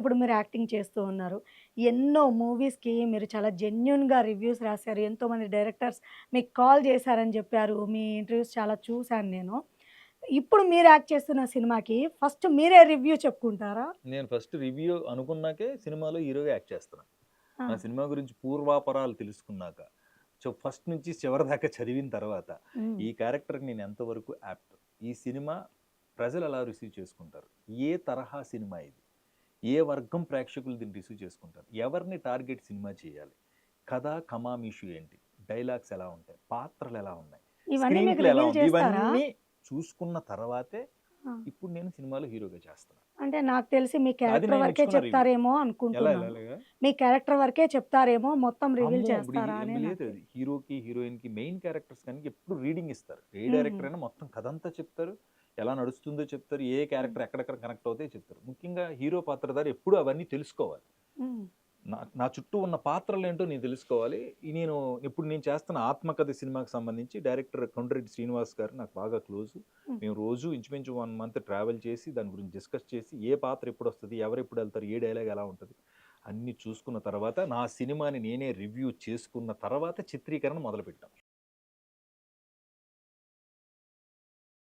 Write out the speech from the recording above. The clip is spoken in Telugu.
ఇప్పుడు మీరు యాక్టింగ్ చేస్తూ ఉన్నారు. ఎన్నో మూవీస్‌కి మీరు చాలా జెన్యూన్‌గా రివ్యూస్ రాసారు. ఎంతోమంది డైరెక్టర్స్ మీకు కాల్ చేశారని చెప్పారు. మీ ఇంటర్వ్యూస్ చాలా చూసాను నేను. ఇప్పుడు మీరు యాక్ట్ చేస్తున్న సినిమాకి ఫస్ట్ మీరే రివ్యూ చెప్పుకుంటారా? నేను ఫస్ట్ రివ్యూ అనుకున్నాకే సినిమాలో హీరోగా యాక్ట్ చేస్తున్నా. ఆ! నా సినిమా గురించి పూర్వాపరాలు తెలుసుకున్నాక. ఫస్ట్ నుంచి చివరి దాకా చదివిన తర్వాత, హ్మ్. ఈ క్యారెక్టర్‌కి నేను ఎంతవరకు యాప్ట్? ఈ సినిమా ప్రజలు ఎలా రిసీవ్ చేసుకుంటారు? ఏ తరహా సినిమా ఇది? ఏ వర్గం ప్రేక్షకులు దీన్ని రిసీవ్ చేసుకుంటారు? ఎవరిని టార్గెట్ సినిమా చేయాలి? కథ, కమామిషు ఏంటి? డైలాగ్స్ ఎలా ఉంటాయి? పాత్రలు ఎలా ఉన్నాయి? ఇవన్నీ స్క్రీన్ మీకు ప్లే ఎలా రివీల్ ఉంది? చేస్తారా? ఇవన్నీ చూసుకున్న తర్వాతే ఆ! ఇప్పుడు నేను సినిమాలో హీరోగా చేస్తున్నా. అంటే నాకు తెలిసి మీ అది క్యారెక్టర్ నేను వరకే ఇచ్చుకున్న రివ్యూ. చెప్తారేమో ఎలా అనుకుంటున్నాను. ఎలాగా? మీ క్యారెక్టర్ వరకే చెప్తారేమో మొత్తం రివీల్ అమ్మో! ఇప్పుడు చేస్తారా అని లేదు నాకు అది. హీరోకి, హీరోయిన్‌కి మెయిన్ క్యారెక్టర్స్ కనుక ఎప్పుడు రీడింగ్ ఇస్తారు. ఏ హ్మ్. డైరెక్టర్ అయినా మొత్తం కథంతా చెప్తారు. ఎలా నడుస్తుందో చెప్తారు. ఏ హ్మ్. క్యారెక్టర్ ఎక్కడెక్కడ కనెక్ట్ అవుతాయో చెప్తారు. ముఖ్యంగా హీరో పాత్రధారి ఎప్పుడూ అవన్నీ తెలుసుకోవాలి. హ్మ్. నా చుట్టూ ఉన్న పాత్రలేంటో నేను తెలుసుకోవాలి. నేను ఇప్పుడు నేను చేస్తున్న ఆత్మకథ సినిమాకి సంబంధించి డైరెక్టర్ కొండ్రెడ్డి శ్రీనివాస్ గారు నాకు బాగా క్లోజు. హ్మ్. మేము రోజు ఇంచుమించు 1 మంత్ ట్రావెల్ చేసి దాని గురించి డిస్కస్ చేసి ఏ పాత్ర ఎప్పుడొస్తది? ఎవరెప్పుడెళ్తారు? ఏ డైలాగ్ ఎలా ఉంటది? అన్నీ చూసుకున్న తర్వాత నా సినిమాని నేనే రివ్యూ చేసుకున్న తర్వాత చిత్రీకరణ మొదలుపెట్టాం.